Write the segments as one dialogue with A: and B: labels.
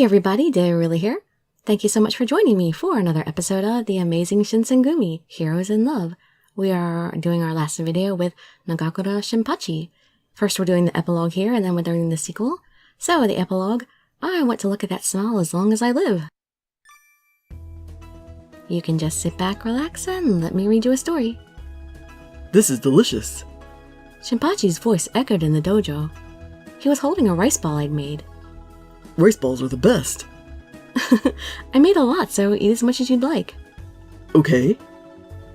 A: Hey everybody, Dirili here. Thank you so much for joining me for another episode of the Amazing Shinsengumi, Heroes in Love. We are doing our last video with Nagakura Shinpachi. First we're doing the epilogue here, and then we're doing the sequel. So the epilogue, I want to look at that smile as long as I live. You can just sit back, relax, and let me read you a story.
B: This is delicious.
A: Shinpachi's voice echoed in the dojo. He was holding a rice ball I'd made.
B: Rice balls are the best.
A: I made a lot, so eat as much as you'd like.
B: Okay.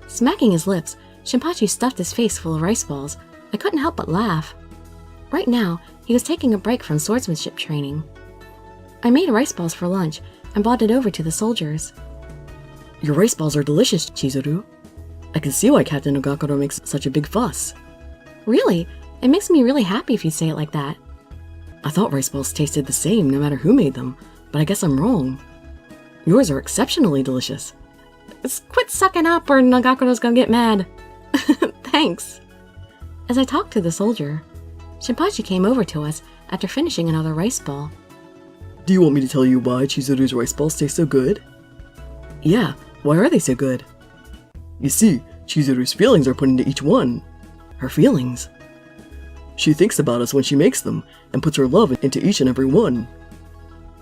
A: Smacking his lips, Shinpachi stuffed his face full of rice balls. I couldn't help but laugh. Right now, he was taking a break from swordsmanship training. I made rice balls for lunch and brought it over to the soldiers.
B: Your rice balls are delicious, Chizuru. I can see why Captain Nagakura makes such a big fuss.
A: Really? It makes me really happy if you say it like that.
B: I thought rice balls tasted the same no matter who made them, but I guess I'm wrong. Yours are exceptionally delicious.
A: Quit sucking up or Nagakura's gonna get mad. Thanks. As I talked to the soldier, Shinpachi came over to us after finishing another rice ball.
B: Do you want me to tell you why Chizuru's rice balls taste so good? Yeah, why are they so good? You see, Chizuru's feelings are put into each one. Her feelings? She thinks about us when she makes them, and puts her love into each and every one.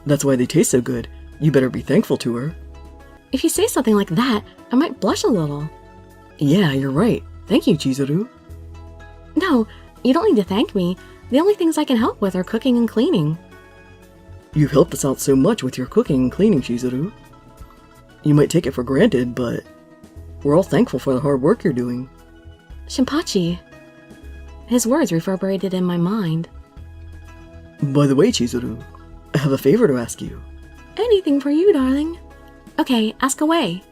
B: That's why they taste so good. You better be thankful to her.
A: If you say something like that, I might blush a little.
B: Yeah, you're right. Thank you, Chizuru.
A: No, you don't need to thank me. The only things I can help with are cooking and cleaning.
B: You've helped us out so much with your cooking and cleaning, Chizuru. You might take it for granted, but we're all thankful for the hard work you're doing.
A: Shinpachi. His words reverberated in my mind.
B: By the way, Chizuru, I have a favor to ask you.
A: Anything for you, darling. Okay, ask away.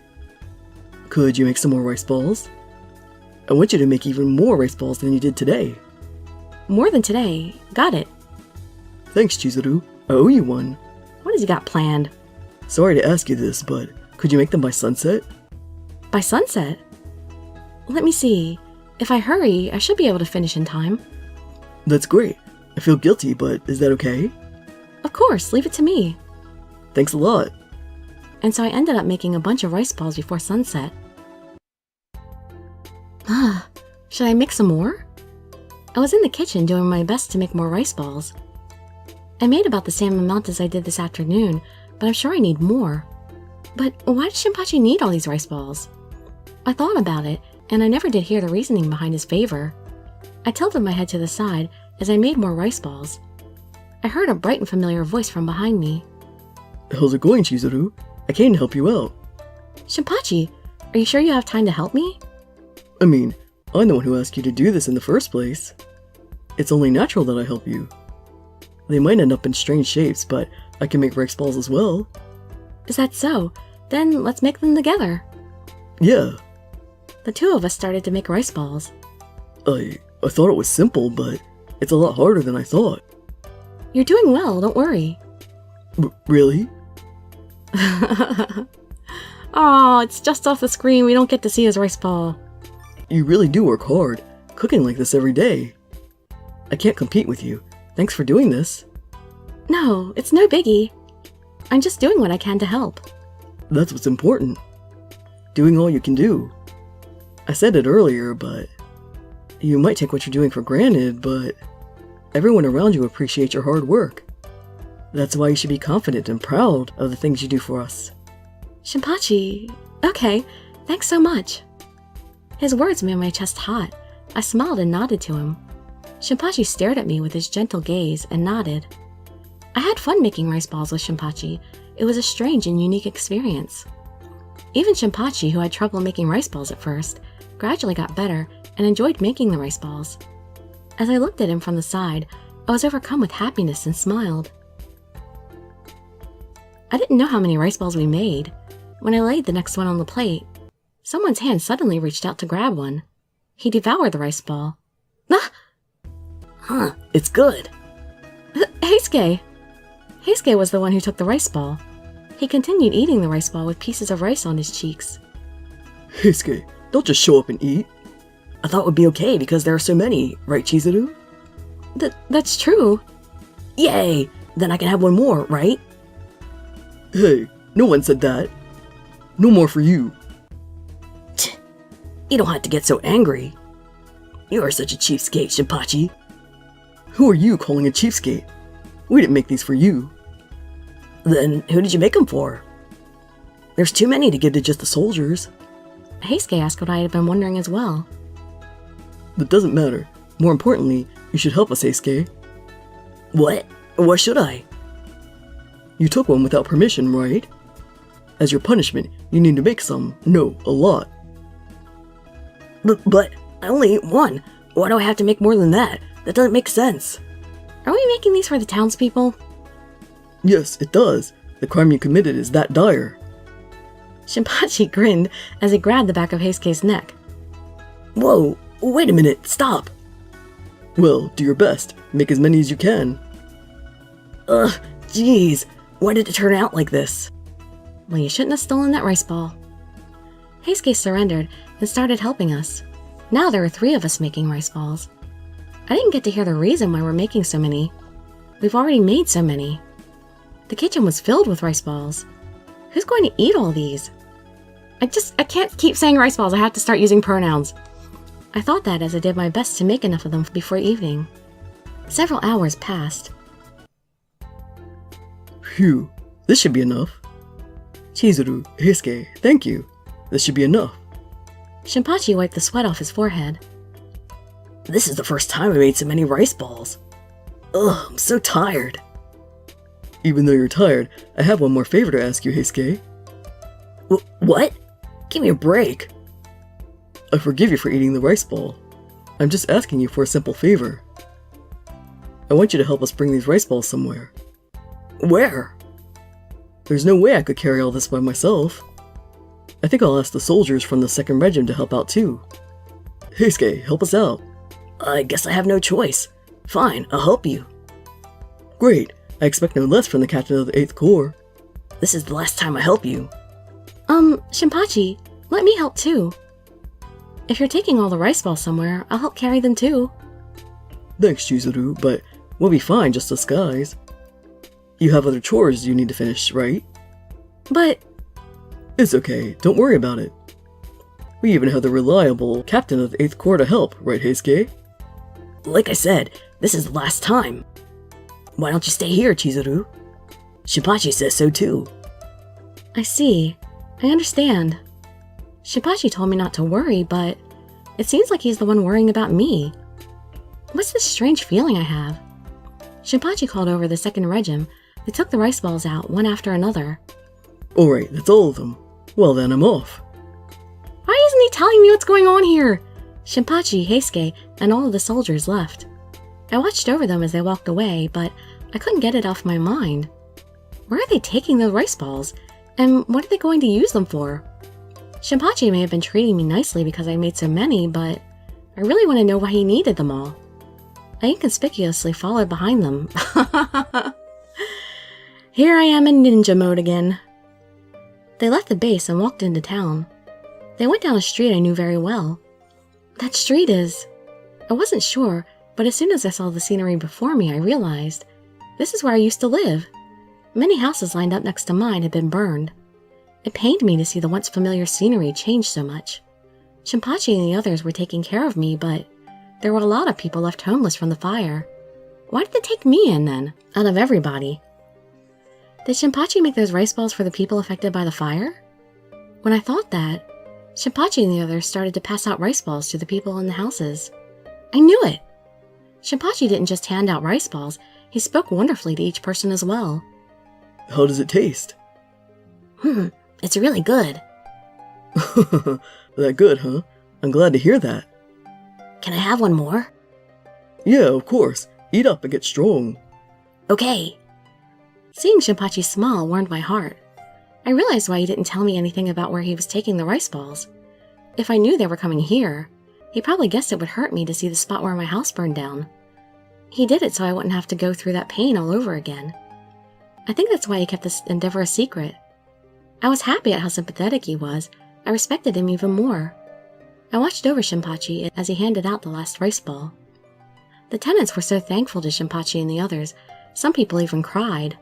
B: Could you make some more rice balls? I want you to make even more rice balls than you did today.
A: More than today. Got it.
B: Thanks, Chizuru. I owe you one.
A: What has he got planned?
B: Sorry to ask you this, but could you make them by sunset?
A: By sunset? Let me see. If I hurry, I should be able to finish in time.
B: That's great. I feel guilty, but is that okay?
A: Of course, leave it to me.
B: Thanks a lot.
A: And so I ended up making a bunch of rice balls before sunset. Should I make some more? I was in the kitchen doing my best to make more rice balls. I made about the same amount as I did this afternoon, but I'm sure I need more. But why does Shinpachi need all these rice balls? I thought about it, and I never did hear the reasoning behind his favor. I tilted my head to the side as I made more rice balls. I heard a bright and familiar voice from behind me.
B: How's it going, Chizuru? I came to help you out.
A: Shinpachi, are you sure you have time to help me?
B: I mean, I'm the one who asked you to do this in the first place. It's only natural that I help you. They might end up in strange shapes, but I can make rice balls as well.
A: Is that so? Then let's make them together.
B: Yeah.
A: The two of us started to make rice balls.
B: I thought it was simple, but it's a lot harder than I thought.
A: You're doing well, don't worry.
B: Really?
A: Oh, it's just off the screen. We don't get to see his rice ball.
B: You really do work hard, cooking like this every day. I can't compete with you. Thanks for doing this.
A: No, it's no biggie. I'm just doing what I can to help.
B: That's what's important. Doing all you can do. I said it earlier, but you might take what you're doing for granted, but everyone around you appreciates your hard work. That's why you should be confident and proud of the things you do for us.
A: Shinpachi, okay, thanks so much. His words made my chest hot. I smiled and nodded to him. Shinpachi stared at me with his gentle gaze and nodded. I had fun making rice balls with Shinpachi. It was a strange and unique experience. Even Shinpachi, who had trouble making rice balls at first, gradually got better and enjoyed making the rice balls. As I looked at him from the side, I was overcome with happiness and smiled. I didn't know how many rice balls we made. When I laid the next one on the plate, someone's hand suddenly reached out to grab one. He devoured the rice ball. Ah!
B: Huh, it's good.
A: Heisuke! Heisuke was the one who took the rice ball. He continued eating the rice ball with pieces of rice on his cheeks.
B: Heisuke, don't just show up and eat. I thought it would be okay because there are so many, right, Chizuru?
A: That's true.
B: Yay! Then I can have one more, right? Hey, no one said that. No more for you.
C: You don't have to get so angry. You are such a cheapskate, Shinpachi.
B: Who are you calling a cheapskate? We didn't make these for you.
C: Then who did you make them for? There's too many to give to just the soldiers.
A: Heisuke asked what I had been wondering as well.
B: That doesn't matter. More importantly, you should help us, Heisuke.
C: What? Why should I?
B: You took one without permission, right? As your punishment, you need to make some. No, a lot.
C: But I only ate one. Why do I have to make more than that? That doesn't make sense.
A: Are we making these for the townspeople?
B: Yes, it does. The crime you committed is that dire.
A: Shinpachi grinned as he grabbed the back of Heisuke's neck.
C: Whoa, wait a minute, stop.
B: Well, do your best. Make as many as you can.
C: Jeez. Why did it turn out like this?
A: Well, you shouldn't have stolen that rice ball. Heisuke surrendered and started helping us. Now there were 3 of us making rice balls. I didn't get to hear the reason why we're making so many. We've already made so many. The kitchen was filled with rice balls. Who's going to eat all these? I can't keep saying rice balls. I have to start using pronouns. I thought that as I did my best to make enough of them before evening. Several hours passed.
B: Phew, this should be enough. Chizuru, Heisuke, thank you. This should be enough.
A: Shinpachi wiped the sweat off his forehead.
C: This is the first time I made so many rice balls. Ugh, I'm so tired.
B: Even though you're tired, I have one more favor to ask you, Heisuke.
C: What? Give me a break.
B: I forgive you for eating the rice ball. I'm just asking you for a simple favor. I want you to help us bring these rice balls somewhere.
C: Where?
B: There's no way I could carry all this by myself. I think I'll ask the soldiers from the 2nd Regiment to help out too. Heisuke, help us out.
C: I guess I have no choice. Fine, I'll help you.
B: Great, I expect no less from the captain of the 8th Corps.
C: This is the last time I help you.
A: Shinpachi, let me help too. If you're taking all the rice balls somewhere, I'll help carry them too.
B: Thanks, Chizuru, but we'll be fine just us guys. You have other chores you need to finish, right?
A: But...
B: It's okay, don't worry about it. We even have the reliable captain of the 8th Corps to help, right, Heisuke?
C: Like I said, this is the last time. Why don't you stay here, Chizuru? Shinpachi says so too.
A: I see. I understand. Shinpachi told me not to worry, but it seems like he's the one worrying about me. What's this strange feeling I have? Shinpachi called over the 2nd Regiment. They took the rice balls out, one after another.
B: Alright, that's all of them. Well then, I'm off.
A: Why isn't he telling me what's going on here? Shinpachi, Heisuke, and all of the soldiers left. I watched over them as they walked away, but I couldn't get it off my mind. Where are they taking the rice balls? And what are they going to use them for? Shinpachi may have been treating me nicely because I made so many, but I really want to know why he needed them all. I inconspicuously followed behind them. Here I am in ninja mode again. They left the base and walked into town. They went down a street I knew very well. That street is... I wasn't sure, but as soon as I saw the scenery before me, I realized this is where I used to live. Many houses lined up next to mine had been burned. It pained me to see the once familiar scenery change so much. Shinpachi and the others were taking care of me, but there were a lot of people left homeless from the fire. Why did they take me in then, out of everybody? Did Shinpachi make those rice balls for the people affected by the fire? When I thought that, Shinpachi and the others started to pass out rice balls to the people in the houses. I knew it! Shinpachi didn't just hand out rice balls, he spoke wonderfully to each person as well.
B: How does it taste?
C: It's really good.
B: That good, huh? I'm glad to hear that.
C: Can I have one more?
B: Yeah, of course. Eat up and get strong.
C: Okay.
A: Seeing Shinpachi smile warmed my heart. I realized why he didn't tell me anything about where he was taking the rice balls. If I knew they were coming here, he probably guessed it would hurt me to see the spot where my house burned down. He did it so I wouldn't have to go through that pain all over again. I think that's why he kept this endeavor a secret. I was happy at how sympathetic he was. I respected him even more. I watched over Shinpachi as he handed out the last rice ball. The tenants were so thankful to Shinpachi and the others. Some people even cried.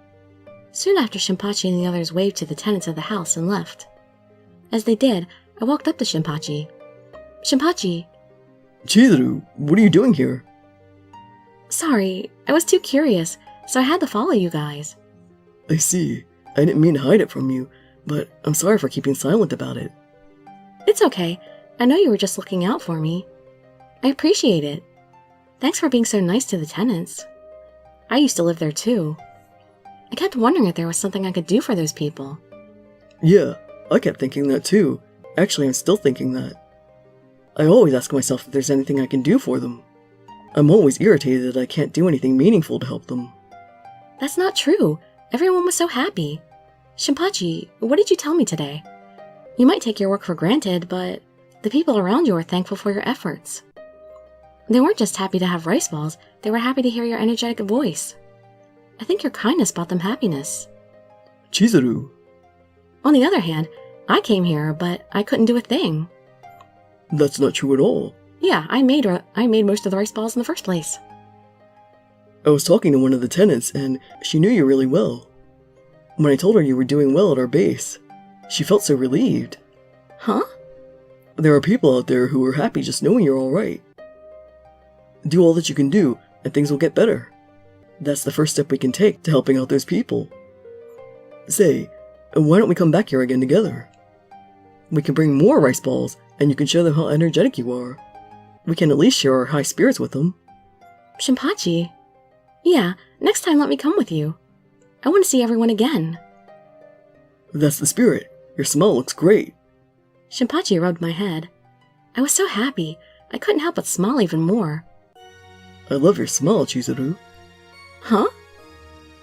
A: Soon after, Shinpachi and the others waved to the tenants of the house and left. As they did, I walked up to Shinpachi. Shinpachi!
B: Chizuru, what are you doing here?
A: Sorry, I was too curious, so I had to follow you guys.
B: I see. I didn't mean to hide it from you, but I'm sorry for keeping silent about it.
A: It's okay. I know you were just looking out for me. I appreciate it. Thanks for being so nice to the tenants. I used to live there too. I kept wondering if there was something I could do for those people.
B: Yeah, I kept thinking that too. Actually, I'm still thinking that. I always ask myself if there's anything I can do for them. I'm always irritated that I can't do anything meaningful to help them.
A: That's not true. Everyone was so happy. Shinpachi, what did you tell me today? You might take your work for granted, but the people around you are thankful for your efforts. They weren't just happy to have rice balls, they were happy to hear your energetic voice. I think your kindness brought them happiness.
B: Chizuru.
A: On the other hand, I came here, but I couldn't do a thing.
B: That's not true at all.
A: Yeah, I made most of the rice balls in the first place.
B: I was talking to one of the tenants, and she knew you really well. When I told her you were doing well at our base, she felt so relieved.
A: Huh?
B: There are people out there who are happy just knowing you're alright. Do all that you can do, and things will get better. That's the first step we can take to helping out those people. Say, why don't we come back here again together? We can bring more rice balls, and you can show them how energetic you are. We can at least share our high spirits with them.
A: Shinpachi. Yeah, next time let me come with you. I want to see everyone again.
B: That's the spirit. Your smile looks great.
A: Shinpachi rubbed my head. I was so happy, I couldn't help but smile even more.
B: I love your smile, Chizuru.
A: Huh?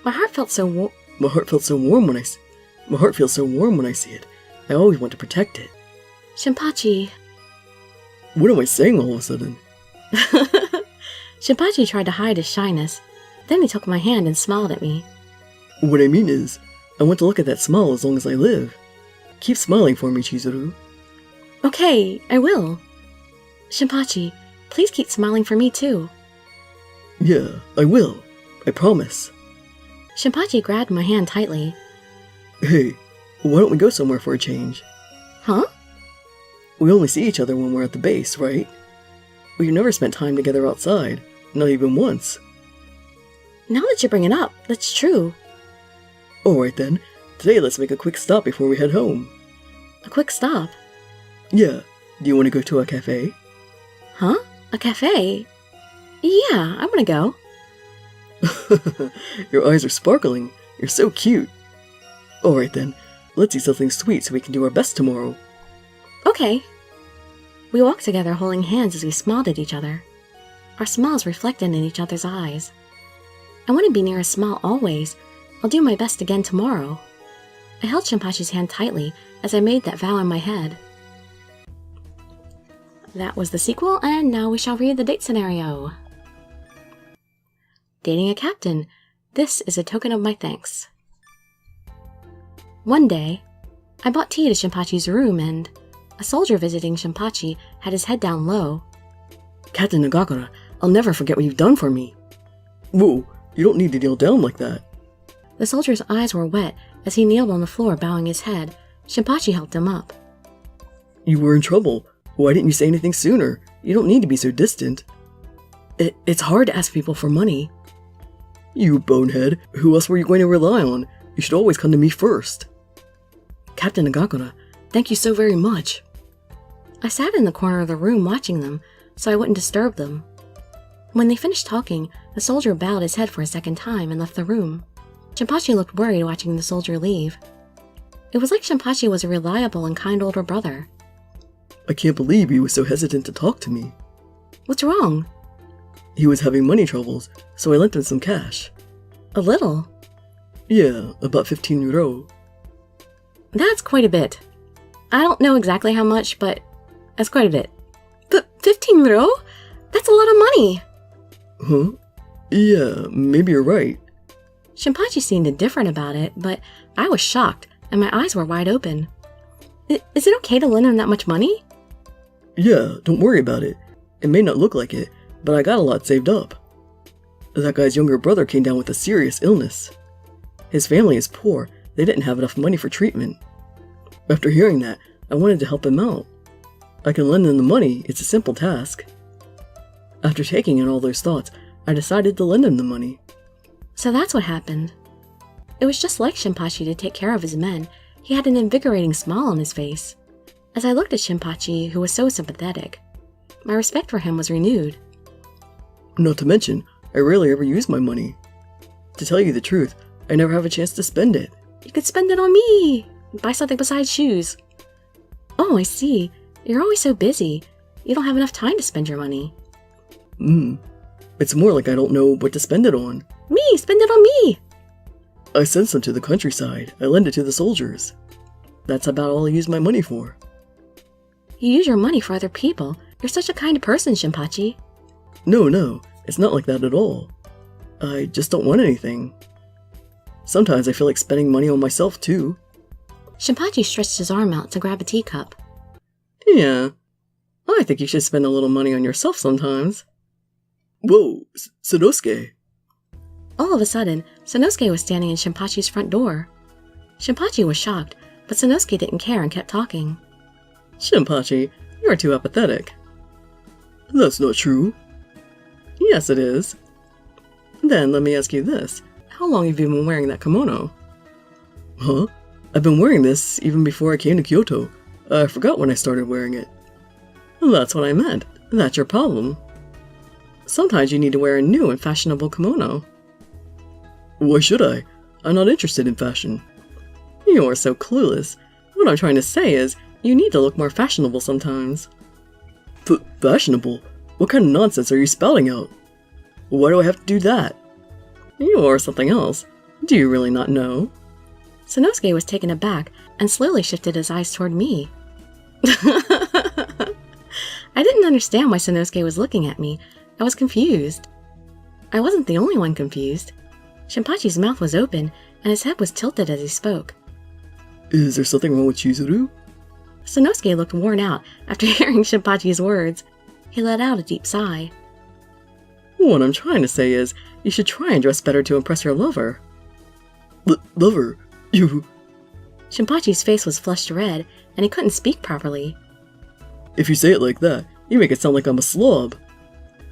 A: My heart felt so warm.
B: My heart feels so warm when I see it. I always want to protect it.
A: Shinpachi.
B: What am I saying all of a sudden?
A: Shinpachi tried to hide his shyness. Then he took my hand and smiled at me.
B: What I mean is, I want to look at that smile as long as I live. Keep smiling for me, Chizuru.
A: Okay, I will. Shinpachi, please keep smiling for me too.
B: Yeah, I will. I promise.
A: Shinpachi grabbed my hand tightly.
B: Hey, why don't we go somewhere for a change?
A: Huh?
B: We only see each other when we're at the base, right? We've never spent time together outside, not even once.
A: Now that you bring it up, that's true.
B: Alright then, today let's make a quick stop before we head home.
A: A quick stop?
B: Yeah, do you want to go to a cafe?
A: Huh? A cafe? Yeah, I want to go.
B: Your eyes are sparkling. You're so cute. Alright then, let's eat something sweet so we can do our best tomorrow.
A: Okay. We walked together holding hands as we smiled at each other. Our smiles reflected in each other's eyes. I want to be near a smile always. I'll do my best again tomorrow. I held Shinpachi's hand tightly as I made that vow in my head. That was the sequel, and now we shall read the date scenario. Dating a captain. This is a token of my thanks. One day, I brought tea to Shinpachi's room, and a soldier visiting Shinpachi had his head down low.
B: Captain Nagakura, I'll never forget what you've done for me. Whoa, you don't need to kneel down like that.
A: The soldier's eyes were wet as he kneeled on the floor bowing his head. Shinpachi helped him up.
B: You were in trouble. Why didn't you say anything sooner? You don't need to be so distant. It's hard to ask people for money. You bonehead, who else were you going to rely on? You should always come to me first. Captain Nagakura, thank you so very much.
A: I sat in the corner of the room watching them, so I wouldn't disturb them. When they finished talking, the soldier bowed his head for a second time and left the room. Shinpachi looked worried watching the soldier leave. It was like Shinpachi was a reliable and kind older brother.
B: I can't believe he was so hesitant to talk to me.
A: What's wrong?
B: He was having money troubles, so I lent him some cash.
A: A little?
B: Yeah, about 15 euro.
A: That's quite a bit. I don't know exactly how much, but that's quite a bit. But 15 euro? That's a lot of money!
B: Huh? Yeah, maybe you're right.
A: Shinpachi seemed indifferent about it, but I was shocked, and my eyes were wide open. Is it okay to lend him that much money?
B: Yeah, don't worry about it. It may not look like it, but I got a lot saved up. That guy's younger brother came down with a serious illness. His family is poor. They didn't have enough money for treatment. After hearing that, I wanted to help him out. I can lend him the money. It's a simple task. After taking in all those thoughts, I decided to lend him the money.
A: So that's what happened. It was just like Shinpachi to take care of his men. He had an invigorating smile on his face. As I looked at Shinpachi, who was so sympathetic, my respect for him was renewed.
B: Not to mention, I rarely ever use my money. To tell you the truth, I never have a chance to spend it.
A: You could spend it on me! Buy something besides shoes. Oh, I see. You're always so busy. You don't have enough time to spend your money.
B: It's more like I don't know what to spend it on.
A: Me! Spend it on me!
B: I send some to the countryside. I lend it to the soldiers. That's about all I use my money for.
A: You use your money for other people. You're such a kind person, Shinpachi.
B: No, it's not like that at all. I just don't want anything. Sometimes I feel like spending money on myself too.
A: Shinpachi stretched his arm out to grab a teacup.
B: Yeah, I think you should spend a little money on yourself sometimes. Whoa, Sanosuke.
A: All of a sudden, Sanosuke was standing in Shinpachi's front door. Shinpachi was shocked, but Sanosuke didn't care and kept talking.
B: Shinpachi, you are too apathetic. That's not true. Yes, it is. Then let me ask you this. How long have you been wearing that kimono? Huh? I've been wearing this even before I came to Kyoto. I forgot when I started wearing it. That's what I meant. That's your problem. Sometimes you need to wear a new and fashionable kimono. Why should I? I'm not interested in fashion. You are so clueless. What I'm trying to say is, you need to look more fashionable sometimes. Fashionable? What kind of nonsense are you spouting out? Why do I have to do that? Or something else. Do you really not know?
A: Sanosuke was taken aback and slowly shifted his eyes toward me. I didn't understand why Sanosuke was looking at me. I was confused. I wasn't the only one confused. Shinpachi's mouth was open and his head was tilted as he spoke.
B: Is there something wrong with Chizuru?
A: Sanosuke looked worn out after hearing Shinpachi's words. He let out a deep sigh.
B: What I'm trying to say is, you should try and dress better to impress your lover. Lover? You...
A: Shinpachi's face was flushed red, and he couldn't speak properly.
B: If you say it like that, you make it sound like I'm a slob.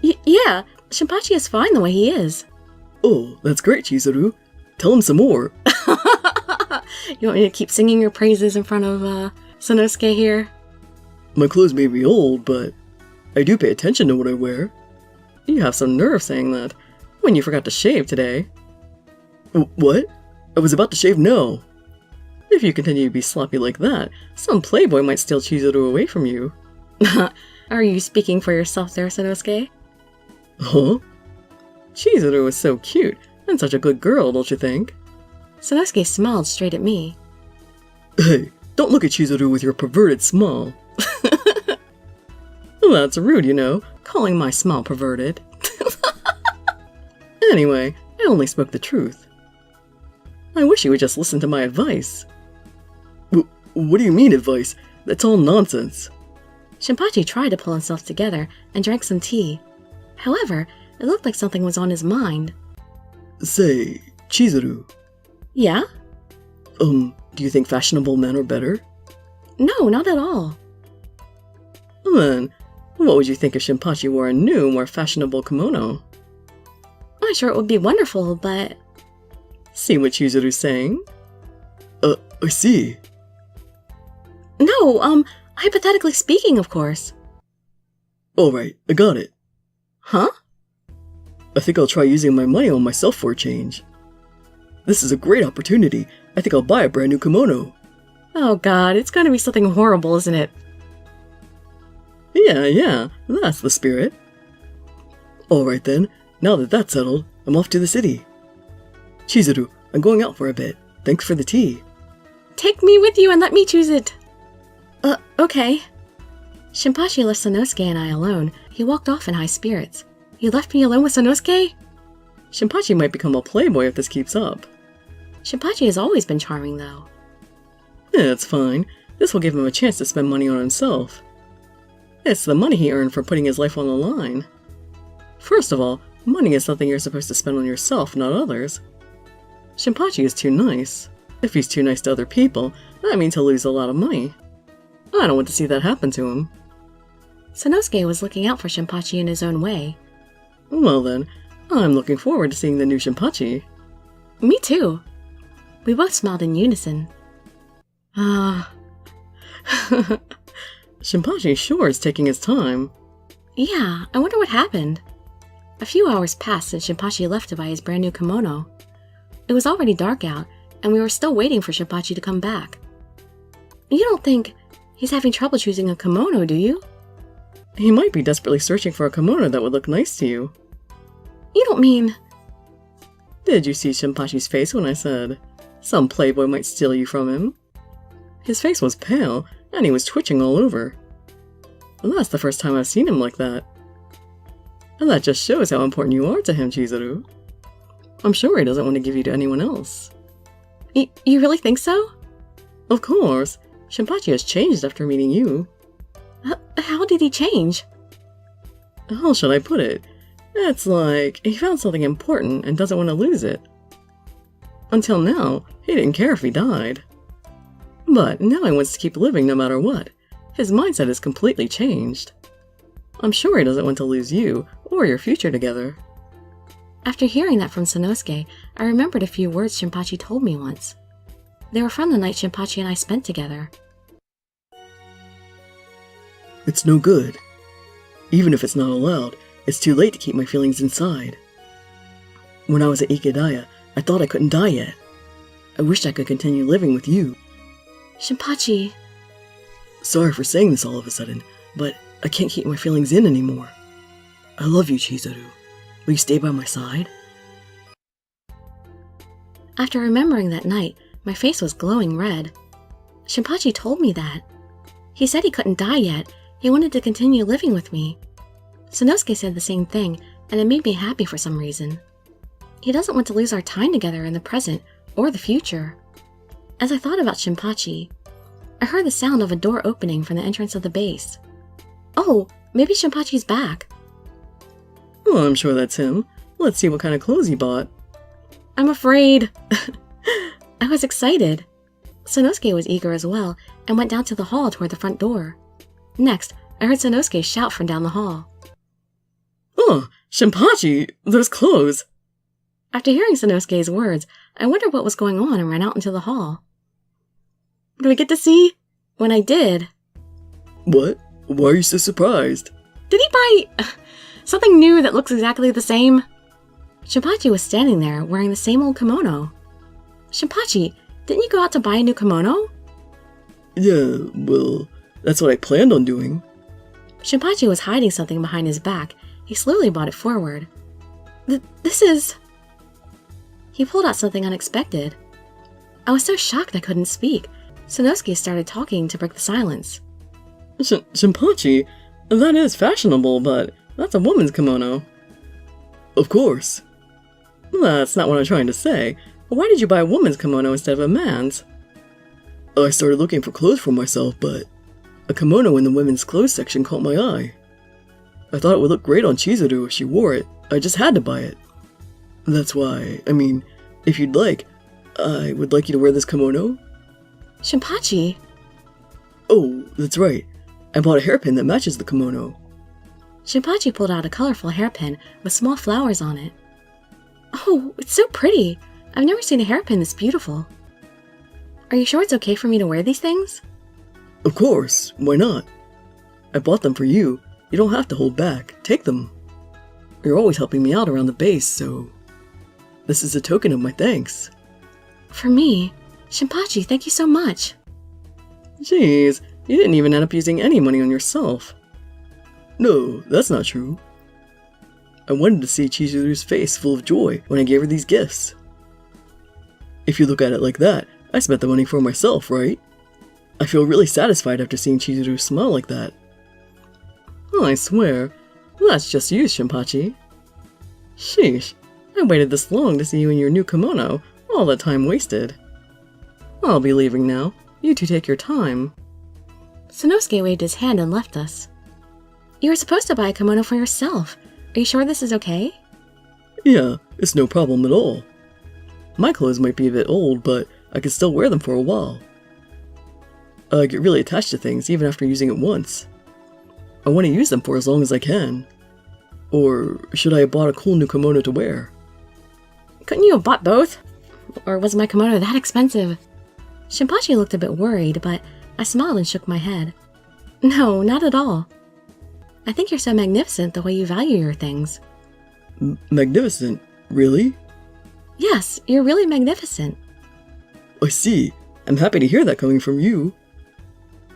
A: Yeah, Shinpachi is fine the way he is.
B: Oh, that's great, Chizuru. Tell him some more.
A: You want me to keep singing your praises in front of, Sanosuke here?
B: My clothes may be old, but I do pay attention to what I wear. You have some nerve saying that, when you forgot to shave today. What? I was about to shave now. If you continue to be sloppy like that, some playboy might steal Chizuru away from you.
A: Are you speaking for yourself there, Sanosuke?
B: Huh? Chizuru is so cute, and such a good girl, don't you think?
A: Sanosuke smiled straight at me.
B: Hey, don't look at Chizuru with your perverted smile. That's rude, you know, calling my smile perverted. Anyway, I only spoke the truth. I wish you would just listen to my advice. What do you mean advice? That's all nonsense.
A: Shinpachi tried to pull himself together and drank some tea. However, it looked like something was on his mind.
B: Say, Chizuru.
A: Yeah?
B: Do you think fashionable men are better?
A: No, not at all.
B: Then, what would you think if Shinpachi wore a new, more fashionable kimono?
A: I'm sure it would be wonderful, but...
B: See what Chizuru's saying? I see.
A: No, hypothetically speaking, of course.
B: Alright, I got it.
A: Huh?
B: I think I'll try using my money on myself for a change. This is a great opportunity. I think I'll buy a brand new kimono.
A: Oh god, it's gonna be something horrible, isn't it?
B: Yeah, that's the spirit. Alright then, now that that's settled, I'm off to the city. Chizuru, I'm going out for a bit. Thanks for the tea.
A: Take me with you and let me choose it. Okay. Shinpachi left Sanosuke and I alone. He walked off in high spirits. You left me alone with Sanosuke?
B: Shinpachi might become a playboy if this keeps up.
A: Shinpachi has always been charming, though.
B: It's fine. This will give him a chance to spend money on himself. It's the money he earned for putting his life on the line. First of all, money is something you're supposed to spend on yourself, not others. Shinpachi is too nice. If he's too nice to other people, that means he'll lose a lot of money. I don't want to see that happen to him.
A: Sanosuke was looking out for Shinpachi in his own way.
B: Well then, I'm looking forward to seeing the new Shinpachi.
A: Me too. We both smiled in unison.
B: Shinpachi sure is taking his time.
A: Yeah, I wonder what happened. A few hours passed since Shinpachi left to buy his brand new kimono. It was already dark out, and we were still waiting for Shinpachi to come back. You don't think he's having trouble choosing a kimono, do you?
B: He might be desperately searching for a kimono that would look nice to you.
A: You don't mean...
B: Did you see Shinpachi's face when I said, some playboy might steal you from him? His face was pale, and he was twitching all over. That's the first time I've seen him like that. And that just shows how important you are to him, Chizuru. I'm sure he doesn't want to give you to anyone else.
A: You really think so?
B: Of course. Shinpachi has changed after meeting you.
A: How did he change?
B: How should I put it? It's like he found something important and doesn't want to lose it. Until now, he didn't care if he died. But now he wants to keep living no matter what. His mindset has completely changed. I'm sure he doesn't want to lose you or your future together.
A: After hearing that from Sanosuke, I remembered a few words Shinpachi told me once. They were from the night Shinpachi and I spent together.
B: It's no good. Even if it's not allowed, it's too late to keep my feelings inside. When I was at Ikedaya, I thought I couldn't die yet. I wished I could continue living with you.
A: Shinpachi...
B: Sorry for saying this all of a sudden, but I can't keep my feelings in anymore. I love you, Chizuru. Will you stay by my side?
A: After remembering that night, my face was glowing red. Shinpachi told me that. He said he couldn't die yet. He wanted to continue living with me. Sanosuke said the same thing, and it made me happy for some reason. He doesn't want to lose our time together in the present or the future. As I thought about Shinpachi, I heard the sound of a door opening from the entrance of the base. Oh, maybe Shinpachi's back.
B: Well, I'm sure that's him. Let's see what kind of clothes he bought.
A: I'm afraid. I was excited. Sanosuke was eager as well and went down to the hall toward the front door. Next, I heard Sanosuke shout from down the hall.
B: Oh, Shinpachi, those clothes!
A: After hearing Sanosuke's words, I wondered what was going on and ran out into the hall. Do we get to see? When I did...
B: What? Why are you so surprised?
A: Did he buy something new that looks exactly the same? Shinpachi was standing there wearing the same old kimono. Shinpachi, didn't you go out to buy a new kimono?
B: Yeah, well, that's what I planned on doing.
A: Shinpachi was hiding something behind his back. He slowly brought it forward. This is... He pulled out something unexpected. I was so shocked I couldn't speak. Sanosuke started talking to break the silence.
B: Shinpachi, that is fashionable, but that's a woman's kimono. Of course. That's not what I'm trying to say. Why did you buy a woman's kimono instead of a man's? I started looking for clothes for myself, but a kimono in the women's clothes section caught my eye. I thought it would look great on Chizuru if she wore it. I just had to buy it. That's why, if you'd like, I would like you to wear this kimono.
A: Shinpachi?
B: Oh, that's right. I bought a hairpin that matches the kimono.
A: Shinpachi pulled out a colorful hairpin with small flowers on it. Oh, it's so pretty. I've never seen a hairpin this beautiful. Are you sure it's okay for me to wear these things?
B: Of course, why not? I bought them for you. You don't have to hold back. Take them. You're always helping me out around the base, so... This is a token of my thanks.
A: For me? Shinpachi, thank you so much.
B: Jeez, you didn't even end up using any money on yourself. No, that's not true. I wanted to see Chizuru's face full of joy when I gave her these gifts. If you look at it like that, I spent the money for myself, right? I feel really satisfied after seeing Chizuru smile like that. I swear, that's just you, Shinpachi. Sheesh, I waited this long to see you in your new kimono, all that time wasted. I'll be leaving now. You two take your time.
A: Sanosuke waved his hand and left us. You were supposed to buy a kimono for yourself. Are you sure this is okay?
B: Yeah, it's no problem at all. My clothes might be a bit old, but I can still wear them for a while. I get really attached to things even after using it once. I want to use them for as long as I can. Or should I have bought a cool new kimono to wear?
A: Couldn't you have bought both? Or was my kimono that expensive? Shinpachi looked a bit worried, but I smiled and shook my head. No, not at all. I think you're so magnificent the way you value your things.
B: Magnificent? Really?
A: Yes, you're really magnificent.
B: I see. I'm happy to hear that coming from you.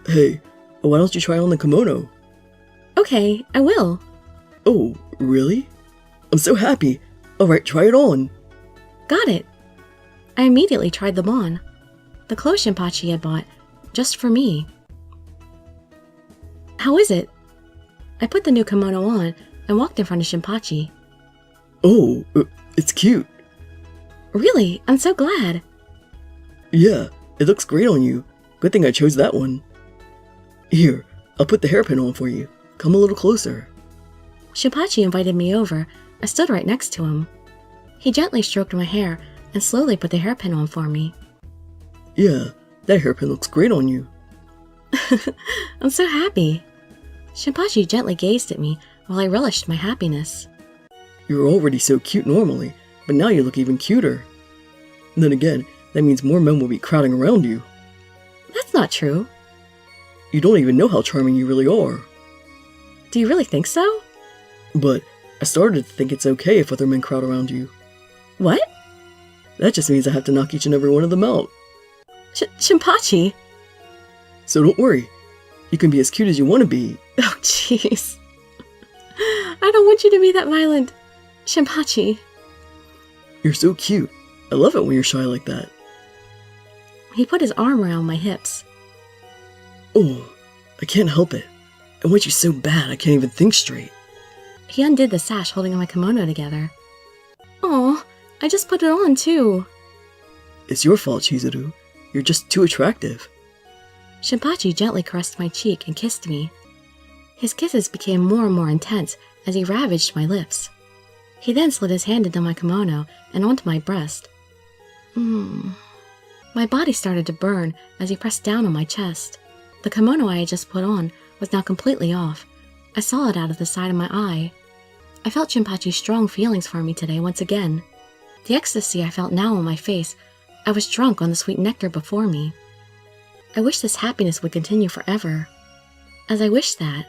B: Hey, why don't you try on the kimono?
A: Okay, I will.
B: Oh, really? I'm so happy. Alright, try it on.
A: Got it. I immediately tried them on. The clothes Shinpachi had bought, just for me. How is it? I put the new kimono on and walked in front of Shinpachi.
B: Oh, it's cute.
A: Really? I'm so glad.
B: Yeah, it looks great on you. Good thing I chose that one. Here, I'll put the hairpin on for you. Come a little closer.
A: Shinpachi invited me over. I stood right next to him. He gently stroked my hair and slowly put the hairpin on for me.
B: Yeah, that hairpin looks great on you.
A: I'm so happy. Shinpachi gently gazed at me while I relished my happiness.
B: You're already so cute normally, but now you look even cuter. And then again, that means more men will be crowding around you.
A: That's not true.
B: You don't even know how charming you really are.
A: Do you really think so?
B: But I started to think it's okay if other men crowd around you.
A: What?
B: That just means I have to knock each and every one of them out.
A: Shinpachi?
B: So don't worry. You can be as cute as you want to be.
A: Oh, jeez. I don't want you to be that violent. Shinpachi.
B: You're so cute. I love it when you're shy like that.
A: He put his arm around my hips.
B: Oh, I can't help it. I want you so bad I can't even think straight.
A: He undid the sash holding my kimono together. Oh, I just put it on too.
B: It's your fault, Chizuru. You're just too attractive.
A: Shinpachi gently caressed my cheek and kissed me. His kisses became more and more intense as he ravaged my lips. He then slid his hand into my kimono and onto my breast. My body started to burn as he pressed down on my chest. The kimono I had just put on was now completely off. I saw it out of the side of my eye. I felt Shinpachi's strong feelings for me today once again. The ecstasy I felt now on my face, I was drunk on the sweet nectar before me. I wish this happiness would continue forever. As I wished that,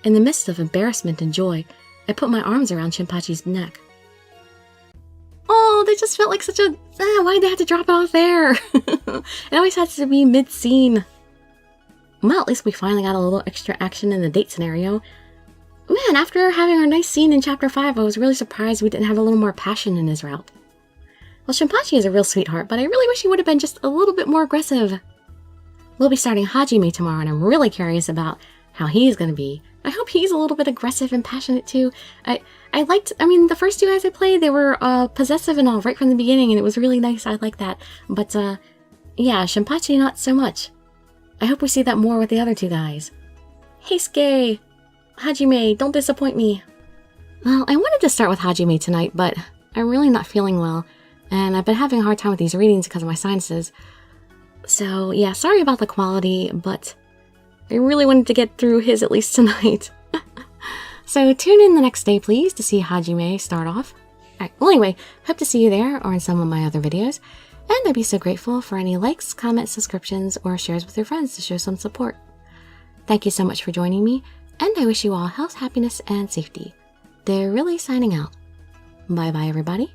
A: in the midst of embarrassment and joy, I put my arms around Shinpachi's neck. Oh, that just felt like such a... why'd they have to drop it off there? It always has to be mid-scene. Well, at least we finally got a little extra action in the date scenario. Man, after having our nice scene in Chapter 5, I was really surprised we didn't have a little more passion in his route. Well, Shinpachi is a real sweetheart, but I really wish he would have been just a little bit more aggressive. We'll be starting Hajime tomorrow, and I'm really curious about how he's going to be. I hope he's a little bit aggressive and passionate too. I mean, the first two guys I played, they were possessive and all right from the beginning, and it was really nice. I like that. But, yeah, Shinpachi, not so much. I hope we see that more with the other two guys. Hey, Skei! Hajime, don't disappoint me. Well, I wanted to start with Hajime tonight, but I'm really not feeling well, and I've been having a hard time with these readings because of my sinuses. So, yeah, sorry about the quality, but I really wanted to get through his at least tonight. So tune in the next day, please, to see Hajime start off. Alright, well anyway, hope to see you there or in some of my other videos. And I'd be so grateful for any likes, comments, subscriptions, or shares with your friends to show some support. Thank you so much for joining me, and I wish you all health, happiness, and safety. They're really signing out. Bye-bye, everybody.